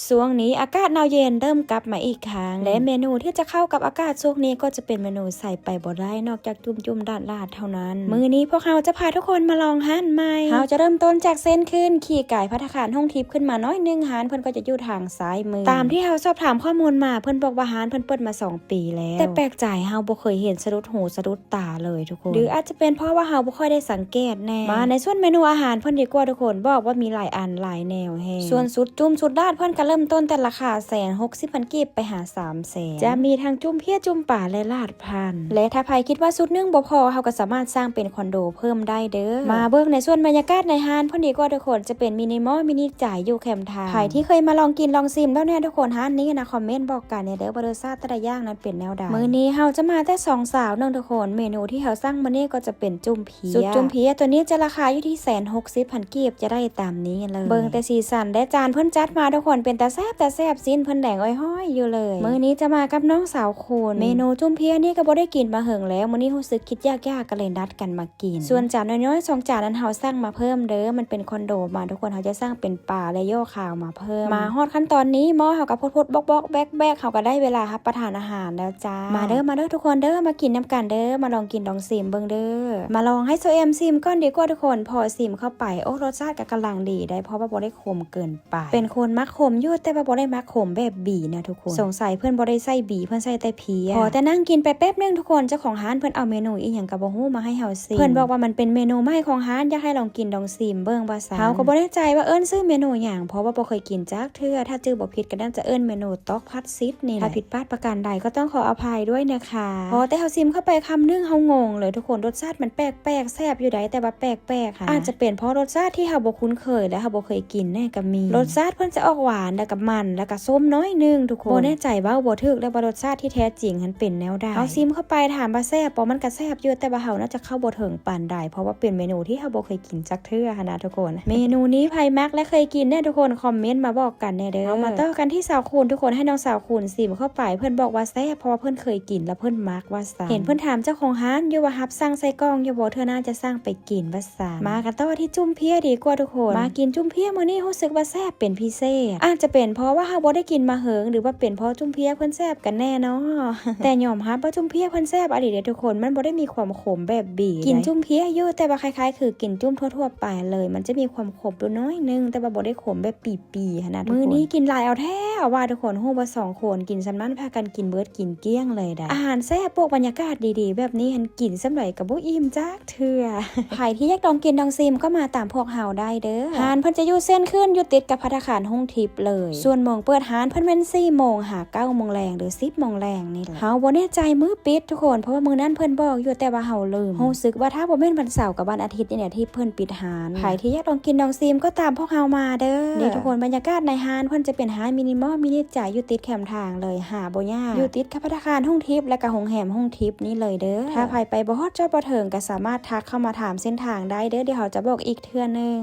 ช่วงนี้อากาศหนาวเย็นเริ่มกลับมาอีกครั้งและเมนูที่จะเข้ากับอากาศช่วงนี้ก็จะเป็นเมนูใส่ไปบ่ได้นอกจากจุ่มๆลาดๆเท่านั้นมื้อนี้พวกเราจะพาทุกคนมาลองหั่นใหม่เราจะเริ่มต้นจากเส้นขึ้นขี่ไก่ภัตตาคารห้องทิพย์ขึ้นมาน้อยนึงหานเพิ่นก็จะอยู่ทางซ้ายมือตามที่เราสอบถามข้อมูลมาเพิ่นบอกว่าหานเพิ่นเปิดมา2 ปีแล้วแต่แปลกใจเราบ่เคยเห็นสะดุดหูสะดุดตาเลยทุกคนหรืออาจจะเป็นเพราะว่าเราบ่ค่อยได้สังเกตแน่มาในส่วนเมนูอาหารเพิ่นดีกว่าทุกคนบอกว่ามีหลายอันหลายแนวแฮงส่วนสุดจุ่มสุดราดเพิ่นก็เริ่มต้นแต่ราคา160,000 กีบไปหา300,000จะมีทั้งจุ่มเพี้ยจุ่มป่าและลาดพันและถ้าใครคิดว่าสุดนึงบ่พอเฮาก็สามารถสร้างเป็นคอนโดเพิ่มได้เด้อมาเบิ่งในส่วนบรรยากาศในห้างเพิ่นดีกว่าทุกคนจะเป็นมินิมอลมินิจ่ายอยู่แคมป์ทางใครที่เคยมาลองกินลองซิมแล้วเนี่ยทุกคนห้างนี้นะคอมเมนต์บอกกันเนี่ยเด้อว่ารสชาติแต่ละอย่างนั้นเป็นแนวใดมื้อนี้เฮาจะมาแต่2 สาวนึงทุกคนเมนูที่เฮาสั่งมื้อนี้ก็จะเป็นจุ่มเพี้ยสุดจุ่มเพี้ยตัวนี้จะราคาอยู่ที่160,000 กีบจะได้ตามนี้เลยเบิ่งแต่สีสันและจานเพิ่นจัดมาทุกคนเป็นตาแซ่บสิ้นเพิ่นแดงอ้อยๆอยู่เลยมื้อนี้จะมากับน้องสาวคุณเมนูจุ่มเพี้ยนี่ก็บ่ได้กินมาเหิงแล้วมื้อนี้รู้สึกคิดยากๆก็เลยนัดกันมากินส่วนจานน้อยๆ2 จานนั้นเฮาสั่งมาเพิ่มเด้อมันเป็นคอนโดมาทุกคนเฮาจะสร้างเป็นปลาและโยขาวมาเพิ่มมาฮอดขั้นตอนนี้หม้อเฮาก็พดๆบอกๆแบกๆเฮาก็ได้เวลารับประทานอาหารแล้วจ้ามาเด้อทุกคนเด้อมากินน้ำกันเด้อมาลองกินลองซิมเบิ่งเด้อมาลองให้โซเอ็มซิมก่อนดีกว่าทุกคนพอซิมเข้าไปโอ้รสชาติก็กำลังดีได้เพราะว่าบ่ได้ขมเกินไปเป็นคนมักขมอยู่แต่ว่าบ่ได้มักขมแบบบีนะทุกคนสงสัยเพื่อนบ่ได้ใส่บีเพื่อนใส่แต่เพียพอแต่นั่งกินไปแป๊บนึงทุกคนเจ้าของร้านเพื่อนเอาเมนูอีหยังก็บ่ฮู้มาให้เฮาซิมเพื่อนบอกว่ามันเป็นเมนูใหม่ของร้านอยากให้ลองกินลองซิมเบิ่งว่าซั่นเฮาก็บ่ได้ใจว่าซื้อเมนูหยังเพราะว่าบ่เคยกินจักเทื่อถ้าจื้อบ่ผิดก็น่าจะเมนูตอกพัดซิดนี่ถ้าผิดพลาดประการใดก็ต้องขออภัยด้วยนะคะพอแต่เฮาซิมเข้าไปคำนึงเฮางงเลยทุกคนรสชาติมันแปลกๆแซ่บอยู่ได้แต่ว่าแปลกๆค่ะอาจจะเป็นเพราะรสชาติที่เฮาบ่คุ้นเคยและเฮาบ่เคยกินแน่ก็มีรสชาติเพิ่นจะออกหวานแล้วก็มันแล้วก็ส้มน้อยนึงทุกคนบ่แน่ใจว่าบ่ถูกแล้วว่ารสชาติที่แท้จริงมันเป็นแนวใดเฮาซิมเข้าไปถามว่าแซ่บบ่มันก็แซ่บอยู่แต่ว่าเฮาน่าจะเข้าบ่ถึงปานใดเพราะว่าเป็นเมนูที่เฮาบ่เคยกินจักเทื่อนะทุกคนเมนูนี้ไผมักและเคยกินแน่ทุกคนคอมเมนต์มาบอกกันแน่เด้อเอามาต่อกันที่สาวคูณทุกคนให้น้องสาวคูณซิมเข้าไปเพิ่นบอกว่าแซ่บเพราะว่าเพิ่นเคยกินแล้วเพิ่นมักว่าซั่นเห็นเพิ่นถามเจ้าของร้านอยู่ว่ารับสั่งใส่กล่องอยู่บ่เทื่อหน้าจะสั่งไปกินว่าซั่นมากันต่อที่จุ่มเพี้ยดีกว่าทุกคนมากินจุ่มเพี้ยมื้อนี้รู้สึกว่าแซ่บเป็นพิเศษอาจจะเป็นเพราะว่าเฮาบ่ได้กินมาเหิงหรือว่าเป็นเพราะจุ่มเพี้ยเพิ่นแซ่บกันแน่เนาะ แต่ยอมรับว่าจุ่มเพี้ยเพิ่นแซ่บอดีเด้อทุกคนมันบ่ได้มีความขมแบบบีกินจุ่มเพี้ยอยู่แต่ว่าคล้ายๆคือกินจุ่มทั่วๆไปเลยมันจะมีความขมตัวน้อยนึงแต่ว่าบ่ได้ขมแบบปีๆขนาดมื้อนี้กินหลายเอาแท้ว่าทุกคนฮู้ว่า2 คนกินสำนั้นพากันกินเบิดกินเกลี้ยงเลยได้อาหารแซ่บพวกบรรยากาศดีๆแบบนี้หันกินสำไหร่ก็บ่อิ่มจักเทื่อใครที่อยากลองกินลองซิมก็มาตามพวกเฮาได้เด้อร้านเพิ่นจะอยู่เส้นขึ้นอยู่ติดกับภัตตาคารห้องทิพย์เลยส่วนโมงเปิดร้านเพิ่นเป็น4 โมงหา9 โมงแรงหรือ10 โมงแรงนี่แหละเฮาบ่แน่ใจมื้อปิดทุกคนเพราะว่ามื้อนั้นเพิ่นบอกอยู่แต่ว่าเฮาลืมรู้สึกว่าถ้าบ่แม่นวันเสาร์กับวันอาทิตย์นี่แหละที่เพิ่นปิดร้านใครที่อยากลองกินลองซิมก็ตามพวกเฮามาเด้อนี่ทุกคนบรรยากาศในร้านเพิ่นจะเป็นร้านมินิมอลมินิจ่ายอยู่ติดแคมป์ทางเลยหาบ่ยากอยู่ติดกับภัตตาคารห้องทิพย์และก็โรงแรมห้องทิพย์นี่เลยเด้อถ้าใครไปบ่ฮอดจอดบ่ถึงก็สามารถทักเข้ามาถามเส้นทางได้เด้อเดี๋ยวเฮาจะบอกอีกเทื่อนึง